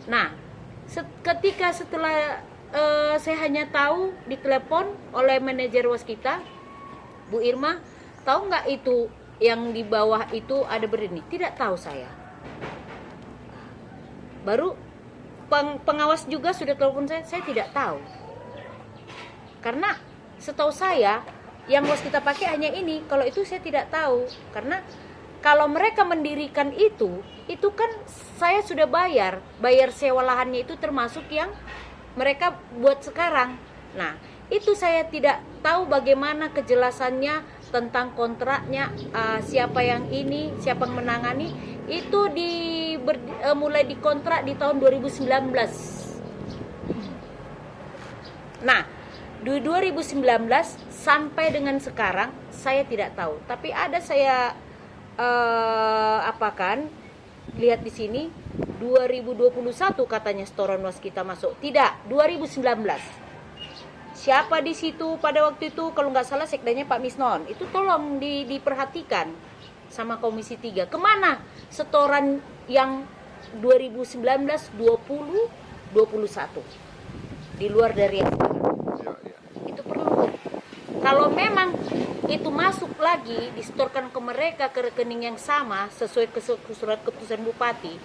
Nah, ketika setelah saya hanya tahu ditelepon oleh manajer waskita, Bu Irma, tahu nggak itu yang di bawah itu ada berdiri? Tidak tahu saya. Baru pengawas juga sudah telepon saya tidak tahu. Karena setahu saya yang waskita pakai hanya ini, kalau itu saya tidak tahu. Karena kalau mereka mendirikan itu kan saya sudah bayar sewa lahannya itu termasuk yang mereka buat sekarang. Nah, itu saya tidak tahu bagaimana kejelasannya tentang kontraknya, siapa yang ini, siapa yang menangani. Itu mulai dikontrak di tahun 2019. Nah, di 2019 sampai dengan sekarang saya tidak tahu. Tapi ada saya lihat di sini 2021 katanya setoran waskita masuk. Tidak, 2019. Siapa di situ pada waktu itu? Kalau nggak salah sekdanya Pak Misnon. Itu tolong diperhatikan sama Komisi 3. Kemana setoran yang 2019, 20, 21? Di luar dari yang sekarang. Itu perlu. Kalau memang itu masuk lagi, disetorkan ke mereka ke rekening yang sama sesuai surat keputusan bupati,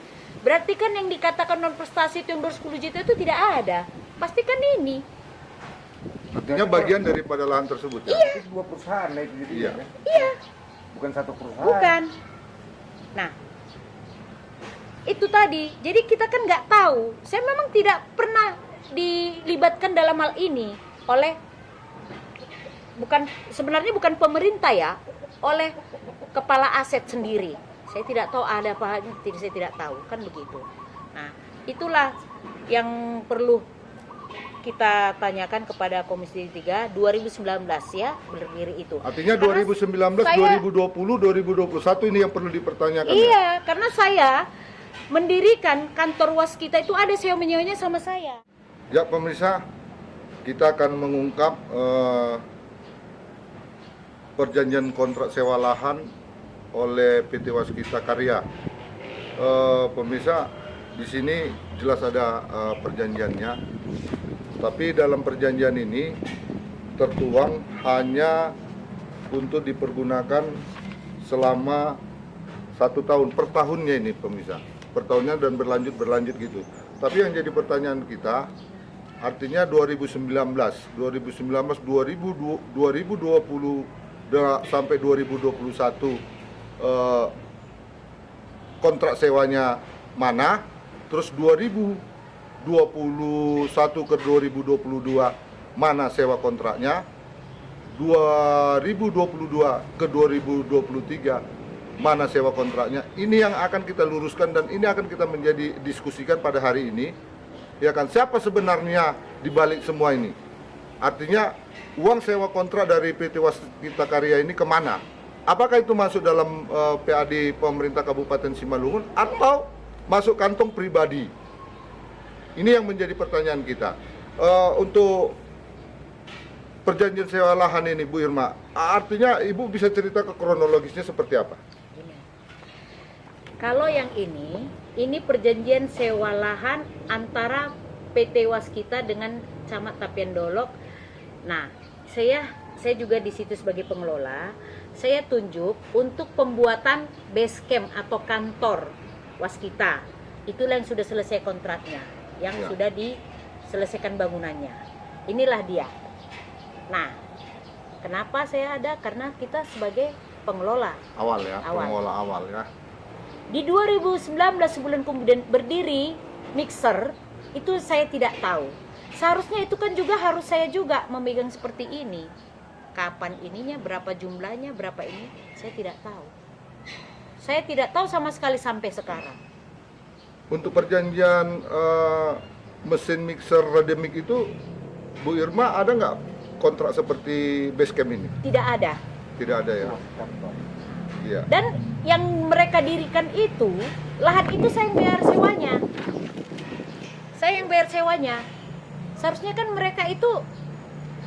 berarti kan yang dikatakan non prestasi itu yang 210 juta itu tidak ada. Pastikan ini.
Artinya bagian daripada lahan tersebut ya?
Iya.
Itu 2 perusahaan lah itu jadi.
Iya.
Iya.
Bukan 1 perusahaan.
Bukan. Nah, itu tadi. Jadi kita kan nggak tahu. Saya memang tidak pernah dilibatkan dalam hal ini oleh sebenarnya bukan pemerintah ya, oleh kepala aset sendiri. Saya tidak tahu ada apa, saya tidak tahu, kan begitu. Nah, itulah yang perlu kita tanyakan kepada Komisi 3 2019 ya, berdiri itu.
Artinya
Karena
2019,
saya,
2020, 2021 ini yang perlu dipertanyakan.
iya, karena saya mendirikan kantor waskita itu ada sewa menyewanya sama saya.
Ya pemirsa, kita akan mengungkap perjanjian kontrak sewa lahan oleh PT Waskita Karya. Pemirsa, di sini jelas ada perjanjiannya, tapi dalam perjanjian ini tertuang hanya untuk dipergunakan selama 1 tahun, per tahunnya ini pemirsa, per tahunnya dan berlanjut gitu. Tapi yang jadi pertanyaan kita, artinya 2019, 2020 sampai 2021 kontrak sewanya mana, terus 2021 ke 2022 mana sewa kontraknya, 2022 ke 2023 mana sewa kontraknya. Ini yang akan kita luruskan dan ini akan kita menjadi diskusikan pada hari ini. Ya kan, siapa sebenarnya di balik semua ini? Artinya uang sewa kontrak dari PT Waskita Karya ini kemana? Apakah itu masuk dalam PAD pemerintah Kabupaten Simalungun atau masuk kantong pribadi? Ini yang menjadi pertanyaan kita. Untuk perjanjian sewa lahan ini, Bu Irma, artinya Ibu bisa cerita ke kronologisnya seperti apa?
Kalau yang ini perjanjian sewa lahan antara PT Waskita dengan Camat Tapian Dolok. Nah, saya juga di situ sebagai pengelola. Saya tunjuk untuk pembuatan base camp atau kantor Waskita. Itulah yang sudah selesai kontraknya, yang sudah diselesaikan bangunannya. Inilah dia. Nah, kenapa saya ada? Karena kita sebagai pengelola.
Pengelola awal ya.
Di 2019 sebulan kemudian berdiri mixer, itu saya tidak tahu. Seharusnya itu kan juga harus saya juga memegang seperti ini. Kapan ininya, berapa jumlahnya, berapa ini, saya tidak tahu. Saya tidak tahu sama sekali sampai sekarang.
Untuk perjanjian mesin mixer Redemic itu, Bu Irma, ada nggak kontrak seperti Basecamp ini?
Tidak ada.
Tidak ada ya? Iya.
Dan yang mereka dirikan itu, lahan itu saya yang bayar sewanya. Saya yang bayar sewanya. Seharusnya kan mereka itu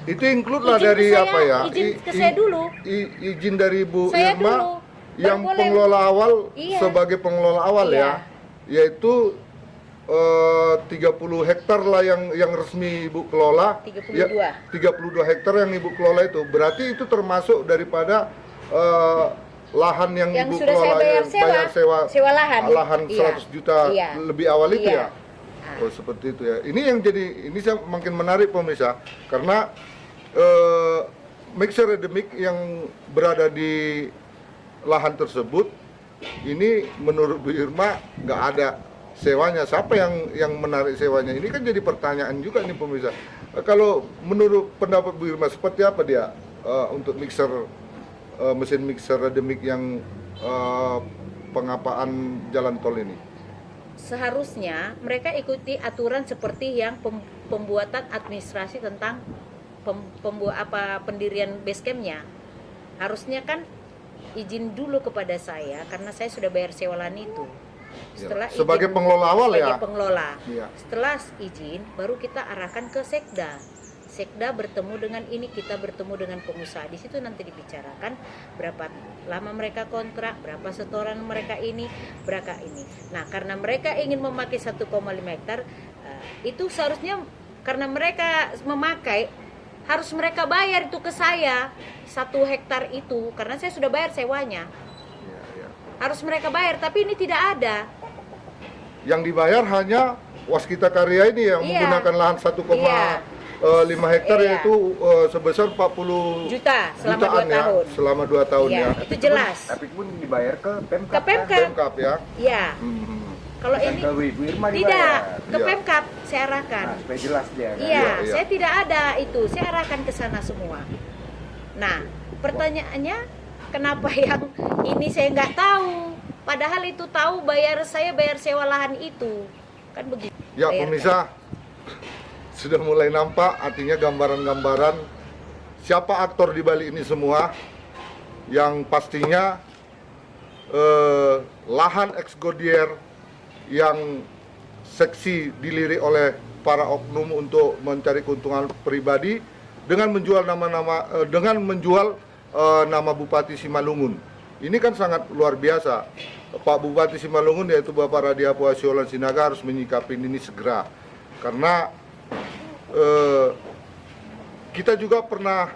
include lah
izin
dari
ke saya,
apa ya?
Izin ke saya dulu.
Izin dari Bu
Saya
Irma
dulu.
yang
Boleh.
pengelola awal,
Iya.
sebagai pengelola awal
Iya.
ya, yaitu 30 hektar lah yang resmi Ibu kelola.
32.
Ya, 32 hektar yang Ibu kelola itu. Berarti itu termasuk daripada lahan yang Ibu
sudah
kelola,
saya bayar sewa lahan.
lahan 100
Iya.
juta
Iya.
lebih awal itu
Iya.
ya. Oh, seperti itu ya. Ini yang jadi, ini saya makin menarik pemirsa, karena mixer Redemic yang berada di lahan tersebut ini menurut Bu Irma nggak ada sewanya. Siapa yang menarik sewanya? Ini kan jadi pertanyaan juga nih pemirsa. Kalau menurut pendapat Bu Irma, seperti apa dia untuk mixer mesin mixer Redemic yang pengapaan jalan tol ini?
Seharusnya mereka ikuti aturan seperti yang pembuatan administrasi tentang pendirian base campnya. Harusnya kan izin dulu kepada saya karena saya sudah bayar sewa lahan itu. Setelah
sebagai
izin,
pengelola awal ya.
Sebagai pengelola.
Iya.
Setelah izin baru kita arahkan ke Sekda. Sekda bertemu dengan ini, kita bertemu dengan pengusaha. Di situ nanti dibicarakan berapa lama mereka kontrak, berapa setoran mereka ini, berapa ini. Nah, karena mereka ingin memakai 1,5 hektar, itu seharusnya karena mereka memakai, harus mereka bayar itu ke saya 1 hektar itu, karena saya sudah bayar sewanya.
Iya.
Harus mereka bayar, tapi ini tidak ada.
Yang dibayar hanya Waskita Karya ini yang menggunakan lahan 1,5 hektar,
Iya.
yaitu sebesar 40
Juta selama
jutaan
2 tahun.
Ya, selama 2 tahun
Iya,
ya.
itu jelas.
Tapi pun dibayar ke Pemkap.
Ke Pemkap.
Pemkap ya.
Iya. Kalau
Bukan
ini
ke Bu Irma
tidak
dibayar.
ke
Iya.
Pemkap saya arahkan.
Nah, supaya jelas dia kan.
Iya,
Iya.
saya tidak ada itu. Saya arahkan ke sana semua. Nah, pertanyaannya kenapa yang ini saya nggak tahu? Padahal itu tahu saya bayar sewa lahan itu. Kan begitu.
Ya
Bayarkan.
pemirsa, sudah mulai nampak artinya gambaran-gambaran siapa aktor di balik ini semua. Yang pastinya lahan ex Godier yang seksi dilirik oleh para oknum untuk mencari keuntungan pribadi dengan menjual nama Bupati Simalungun. Ini kan sangat luar biasa. Pak Bupati Simalungun yaitu Bapak Radiapu Asiolan Sinaga harus menyikapi ini segera. Karena kita juga pernah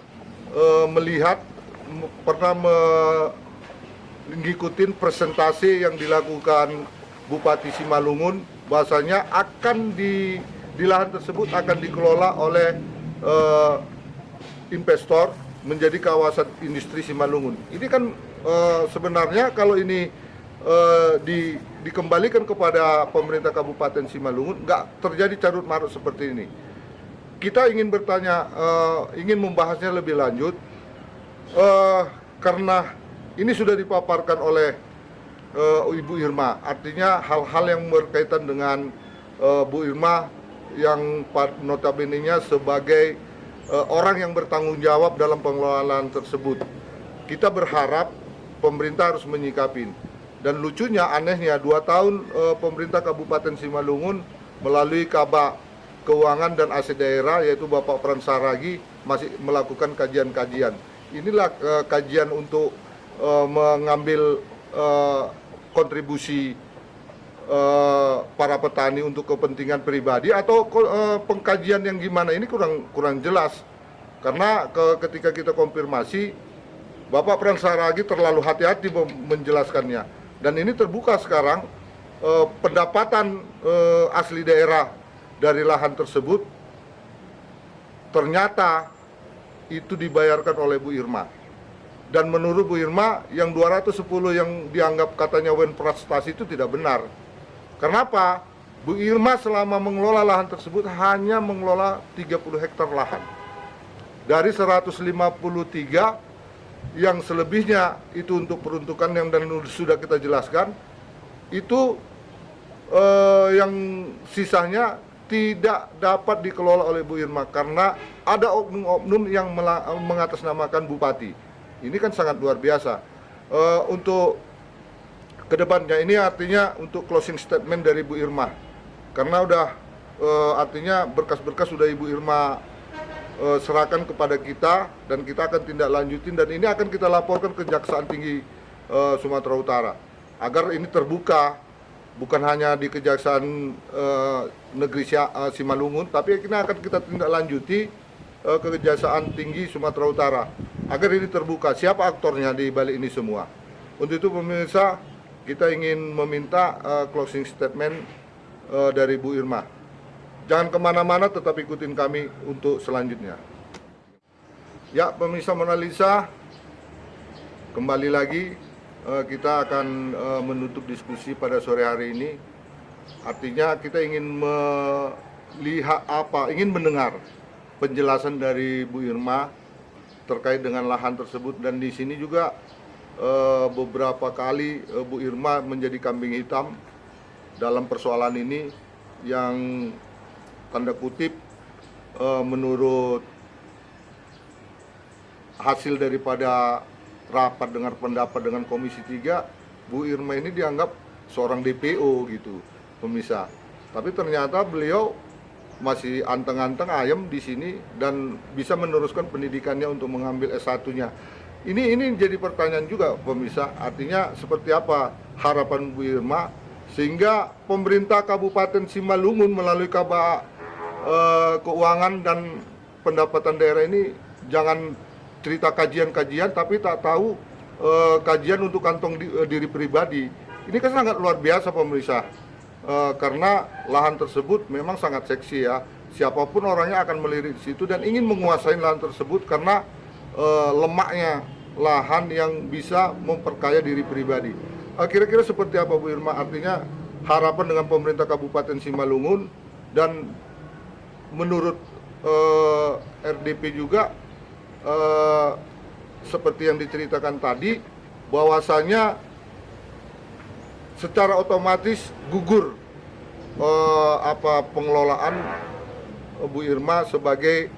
mengikuti presentasi yang dilakukan Bupati Simalungun, bahasanya akan di lahan tersebut akan dikelola oleh investor menjadi kawasan industri Simalungun. Ini kan sebenarnya kalau ini dikembalikan kepada pemerintah Kabupaten Simalungun, nggak terjadi carut marut seperti ini. Kita ingin bertanya, ingin membahasnya lebih lanjut, karena ini sudah dipaparkan oleh Ibu Irma. Artinya hal-hal yang berkaitan dengan Bu Irma yang notabene-nya sebagai orang yang bertanggung jawab dalam pengelolaan tersebut. Kita berharap pemerintah harus menyikapi. Dan lucunya, anehnya, 2 tahun pemerintah Kabupaten Simalungun melalui Kabak Keuangan dan Aset Daerah yaitu Bapak Pran Saragi masih melakukan kajian-kajian. Inilah kajian untuk mengambil kontribusi para petani untuk kepentingan pribadi atau pengkajian yang gimana, ini kurang jelas. Karena ketika kita konfirmasi, Bapak Pran Saragi terlalu hati-hati menjelaskannya. Dan ini terbuka sekarang, pendapatan asli daerah dari lahan tersebut ternyata itu dibayarkan oleh Bu Irma. Dan menurut Bu Irma, yang 210 yang dianggap katanya wen prestasi itu tidak benar. Kenapa? Bu Irma selama mengelola lahan tersebut hanya mengelola 30 hektar lahan. Dari 153 yang selebihnya itu untuk peruntukan yang dan sudah kita jelaskan, itu yang sisanya tidak dapat dikelola oleh Bu Irma karena ada oknum-oknum yang mengatasnamakan bupati. Ini kan sangat luar biasa. Untuk kedepannya ini artinya untuk closing statement dari Bu Irma, karena udah artinya berkas-berkas sudah Ibu Irma serahkan kepada kita dan kita akan tindak lanjutin, dan ini akan kita laporkan ke Kejaksaan Tinggi Sumatera Utara agar ini terbuka, bukan hanya di Kejaksaan Negeri Simalungun, tapi ini akan kita tindak lanjuti ke Kejaksaan Tinggi Sumatera Utara agar ini terbuka siapa aktornya di balik ini semua. Untuk itu pemirsa, kita ingin meminta closing statement dari Bu Irma. Jangan kemana-mana, tetap ikutin kami untuk selanjutnya. Ya, pemirsa Mona Lisa, kembali lagi kita akan menutup diskusi pada sore hari ini. Artinya kita ingin ingin mendengar penjelasan dari Bu Irma terkait dengan lahan tersebut, dan di sini juga beberapa kali Bu Irma menjadi kambing hitam dalam persoalan ini yang tanda kutip menurut hasil daripada rapat dengar pendapat dengan Komisi 3, Bu Irma ini dianggap seorang DPO gitu, pemirsa. Tapi ternyata beliau masih anteng-anteng ayam di sini dan bisa meneruskan pendidikannya untuk mengambil S1-nya. Ini jadi pertanyaan juga, pemirsa. Artinya seperti apa harapan Bu Irma sehingga pemerintah Kabupaten Simalungun melalui Kabak Keuangan dan Pendapatan Daerah ini jangan cerita kajian-kajian tapi tak tahu kajian untuk kantong diri pribadi. Ini kan sangat luar biasa, pemirsa. Karena lahan tersebut memang sangat seksi ya. Siapapun orangnya akan melirik di situ dan ingin menguasai lahan tersebut karena lemaknya lahan yang bisa memperkaya diri pribadi. Kira-kira seperti apa Bu Irma? Artinya harapan dengan pemerintah Kabupaten Simalungun, dan menurut RDP juga seperti yang diceritakan tadi, bahwasanya secara otomatis gugur pengelolaan Bu Irma sebagai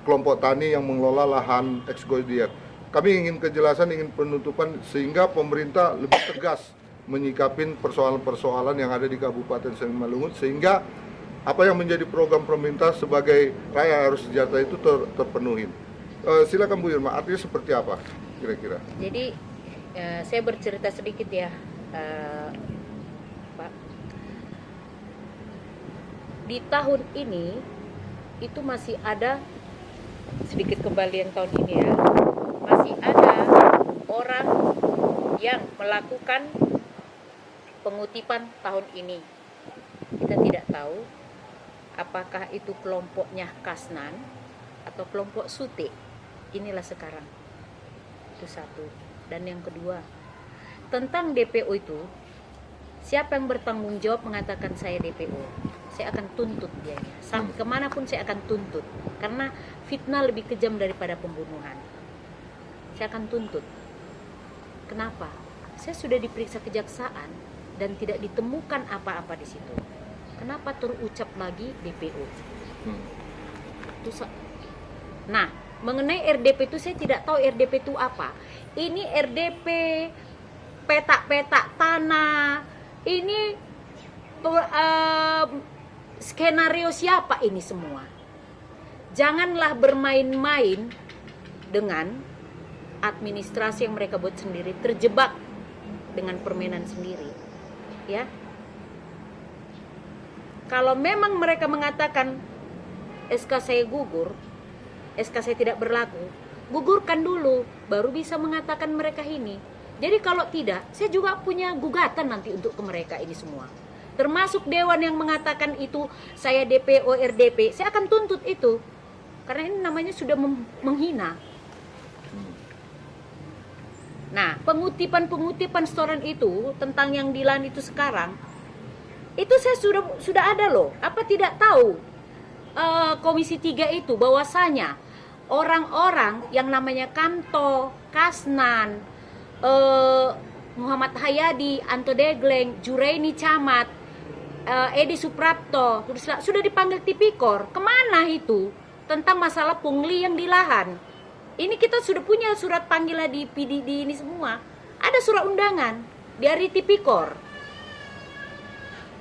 kelompok tani yang mengelola lahan eksgodier. Kami ingin kejelasan, ingin penutupan sehingga pemerintah lebih tegas menyikapin persoalan-persoalan yang ada di Kabupaten Simalungun sehingga apa yang menjadi program pemerintah sebagai rakyat harus sejahtera itu terpenuhi. Silakan Bu Irma, artinya seperti apa kira-kira?
Jadi saya bercerita sedikit ya, Pak. Di tahun ini itu masih ada, sedikit kembali yang tahun ini ya, masih ada orang yang melakukan pengutipan tahun ini. Kita tidak tahu apakah itu kelompoknya Kasnan atau kelompok Sute. Inilah sekarang. Itu satu. Dan yang kedua, tentang DPO itu, siapa yang bertanggung jawab mengatakan saya DPO? Saya akan tuntut dia. Sampai kemanapun saya akan tuntut. Karena fitnah lebih kejam daripada pembunuhan. Saya akan tuntut. Kenapa? Saya sudah diperiksa kejaksaan dan tidak ditemukan apa-apa di situ. Kenapa terucap lagi DPO? Nah, mengenai RDP itu saya tidak tahu RDP itu apa. Ini RDP petak-petak tanah. Ini skenario siapa ini semua? Janganlah bermain-main dengan administrasi yang mereka buat sendiri, terjebak dengan permainan sendiri. Ya. Kalau memang mereka mengatakan SK saya gugur, SK saya tidak berlaku, gugurkan dulu, baru bisa mengatakan mereka ini. Jadi kalau tidak, saya juga punya gugatan nanti untuk ke mereka ini semua. Termasuk dewan yang mengatakan itu saya DPO RDP, saya akan tuntut itu. Karena ini namanya sudah menghina. Nah, pengutipan setoran itu tentang yang Dilan itu sekarang, itu saya sudah ada loh. Apa tidak tahu Komisi 3 itu bahwasanya orang-orang yang namanya Kanto, Kasnan, Muhammad Hayadi, Anto Degleng, Juraini Camat, Edi Suprapto sudah dipanggil tipikor. Kemana itu? Tentang masalah pungli yang di lahan. Ini kita sudah punya surat panggilan di PDD ini semua. Ada surat undangan dari tipikor.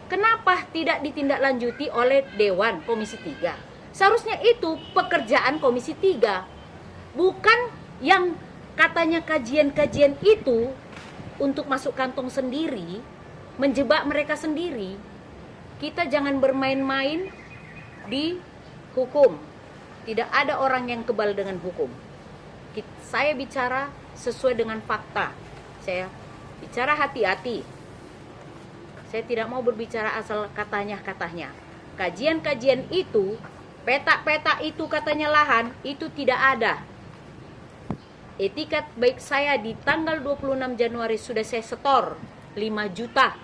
Kenapa tidak ditindaklanjuti oleh Dewan Komisi 3? Seharusnya itu pekerjaan Komisi 3. Bukan yang katanya kajian-kajian itu untuk masuk kantong sendiri, menjebak mereka sendiri. Kita jangan bermain-main di hukum. Tidak ada orang yang kebal dengan hukum. Saya bicara sesuai dengan fakta. Saya bicara hati-hati. Saya tidak mau berbicara asal katanya. Kajian-kajian itu, petak-petak itu katanya lahan, itu tidak ada. Etikat baik saya di tanggal 26 Januari sudah saya setor 5 juta.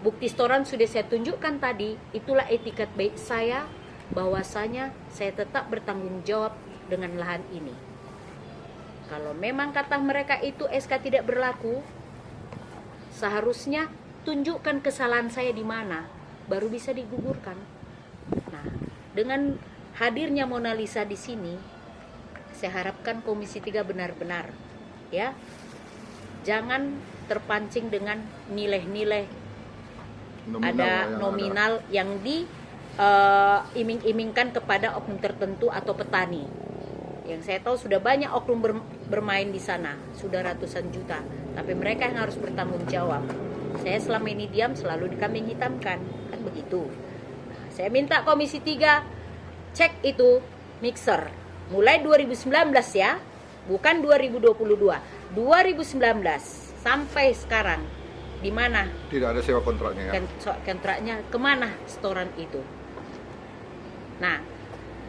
Bukti setoran sudah saya tunjukkan tadi. Itulah etikat baik saya, bahwasanya saya tetap bertanggung jawab dengan lahan ini. Kalau memang kata mereka itu SK tidak berlaku, seharusnya tunjukkan kesalahan saya di mana, baru bisa digugurkan. Nah, dengan hadirnya Mona Lisa di sini, saya harapkan Komisi 3 benar-benar, ya, jangan terpancing dengan nilai-nilai nominal yang diiming-imingkan kepada oknum tertentu atau petani. Yang saya tahu sudah banyak oknum bermain di sana, sudah ratusan juta, tapi mereka yang harus bertanggung jawab. Saya selama ini diam, selalu dikambing hitamkan, kan begitu. Nah, saya minta Komisi 3 cek itu mixer mulai 2019 ya, bukan 2022, 2019 sampai sekarang. Di mana?
Tidak ada sewa kontraknya ya.
Kontraknya kemana setoran itu? Nah,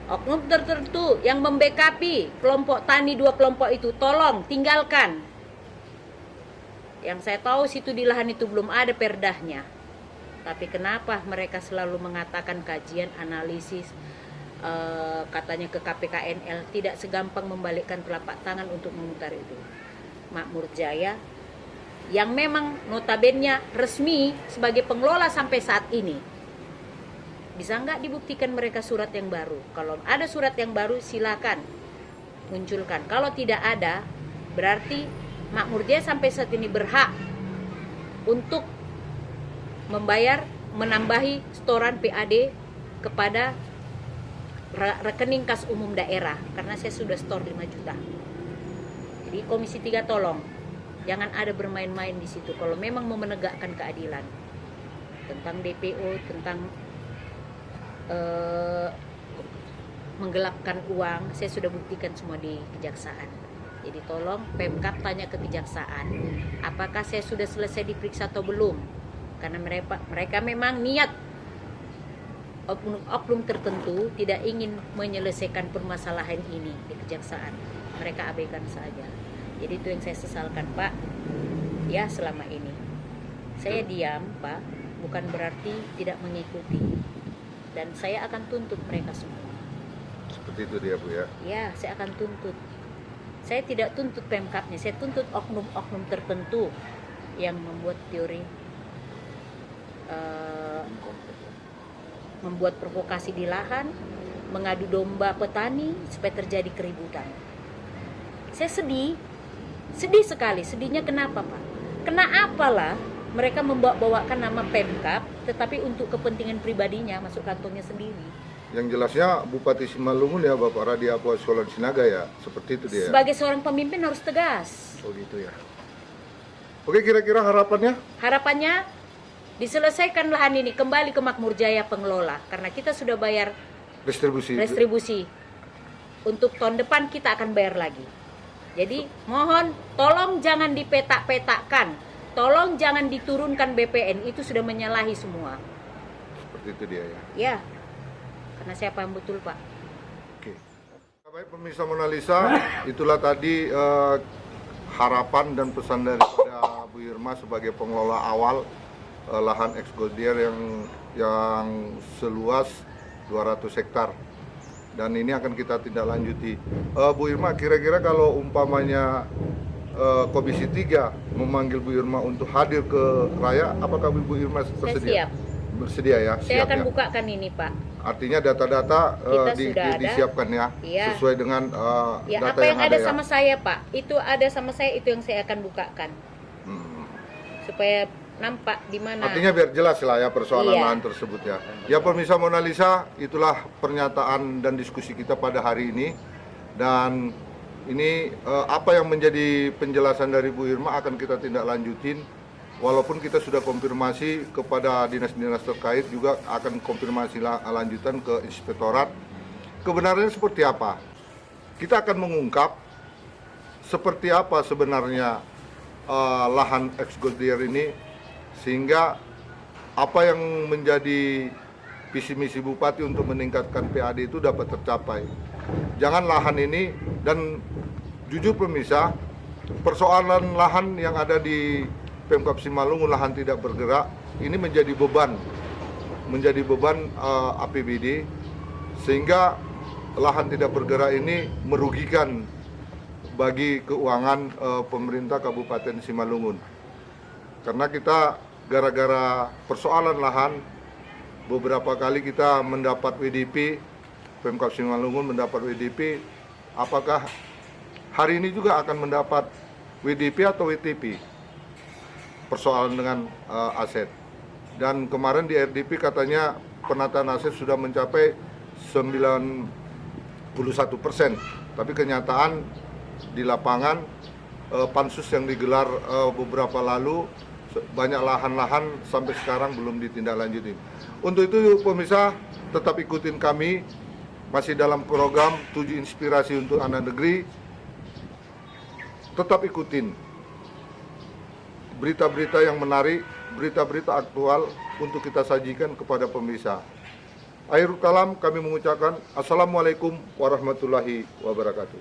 oknum tertentu yang membackupi kelompok tani, 2 kelompok itu, tolong tinggalkan. Yang saya tahu situ di lahan itu belum ada perdahnya. Tapi kenapa mereka selalu mengatakan kajian, analisis, katanya ke KPKNL, tidak segampang membalikkan telapak tangan untuk memutar itu. Makmur Jaya yang memang notabene resmi sebagai pengelola sampai saat ini, bisa nggak dibuktikan mereka surat yang baru? Kalau ada surat yang baru silakan munculkan. Kalau tidak ada, berarti Makmur Jaya sampai saat ini berhak untuk membayar menambahi setoran PAD kepada rekening kas umum daerah karena saya sudah store 5 juta. Jadi Komisi 3 tolong jangan ada bermain-main di situ kalau memang mau menegakkan keadilan tentang DPO, tentang menggelapkan uang. Saya sudah buktikan semua di kejaksaan. Jadi tolong Pemkab tanya ke kejaksaan apakah saya sudah selesai diperiksa atau belum, karena mereka memang niat oknum tertentu tidak ingin menyelesaikan permasalahan ini di kejaksaan. Mereka abaikan saja. Jadi itu yang saya sesalkan, Pak. Ya, selama ini saya diam, Pak, bukan berarti tidak mengikuti. Dan saya akan tuntut mereka semua.
Seperti itu dia, Bu ya.
Ya, saya akan tuntut. Saya tidak tuntut Pemkabnya, saya tuntut oknum-oknum tertentu yang membuat teori membuat provokasi di lahan, mengadu domba petani supaya terjadi keributan. Saya sedih sekali. Sedihnya kenapa, Pak? Kenapa lah mereka membawa-bawakan nama Pemkab, tetapi untuk kepentingan pribadinya masuk kantongnya sendiri.
Yang jelasnya Bupati Simalungun ya Bapak Radiapu Solon Sinaga ya, seperti itu dia.
Sebagai seorang pemimpin harus tegas.
Oh gitu ya. Oke, kira-kira harapannya?
Harapannya diselesaikan lahan ini kembali ke Makmur Jaya pengelola, karena kita sudah bayar restribusi. Untuk tahun depan kita akan bayar lagi. Jadi mohon tolong jangan dipetak-petakkan, tolong jangan diturunkan BPN, itu sudah menyalahi semua.
Seperti itu dia ya.
Ya, karena saya paham betul, Pak.
Oke. Baik pemirsa Mona Lisa, itulah tadi harapan dan pesan daripada Bu Irma sebagai pengelola awal lahan ex-Goldier yang seluas 200 hektar. Dan ini akan kita tindak lanjuti. Bu Irma, kira-kira kalau umpamanya Komisi 3 memanggil Bu Irma untuk hadir ke Raya, apakah Bu Irma bersedia?
Saya siap.
Bersedia ya?
Saya
Siap,
akan
ya?
bukakan ini, Pak.
Artinya data-data
Sudah ada.
disiapkan ya,
Iya.
sesuai dengan
Ya,
data
apa yang ada
ya.
sama saya, Pak, itu ada sama saya, itu yang saya akan bukakan. Supaya nampak di mana.
Artinya biar jelas lah ya persoalan
Iya.
lahan tersebut ya. Ya pemirsa Mona Lisa, itulah pernyataan dan diskusi kita pada hari ini. Dan ini apa yang menjadi penjelasan dari Bu Irma akan kita tindak lanjutin. Walaupun kita sudah konfirmasi kepada dinas-dinas terkait, juga akan konfirmasi lanjutan ke inspektorat. Kebenarannya seperti apa? Kita akan mengungkap seperti apa sebenarnya lahan ex-Goldier ini, sehingga apa yang menjadi visi misi Bupati untuk meningkatkan PAD itu dapat tercapai. Jangan lahan ini, dan jujur pemirsa, persoalan lahan yang ada di Pemkab Simalungun, lahan tidak bergerak, ini menjadi beban APBD, sehingga lahan tidak bergerak ini merugikan bagi keuangan pemerintah Kabupaten Simalungun. Karena kita gara-gara persoalan lahan, beberapa kali kita mendapat WDP, Pemkab Simalungun mendapat WDP, apakah hari ini juga akan mendapat WDP atau WTP? Persoalan dengan aset. Dan kemarin di RDP katanya penataan aset sudah mencapai 91%, tapi kenyataan di lapangan pansus yang digelar beberapa lalu, banyak lahan-lahan sampai sekarang belum ditindaklanjuti. Untuk itu pemirsa, tetap ikutin kami, masih dalam program 7 Inspirasi untuk Anak Negeri. Tetap ikutin berita-berita yang menarik, berita-berita aktual untuk kita sajikan kepada pemirsa. Akhirul kalam, kami mengucapkan Assalamualaikum warahmatullahi wabarakatuh.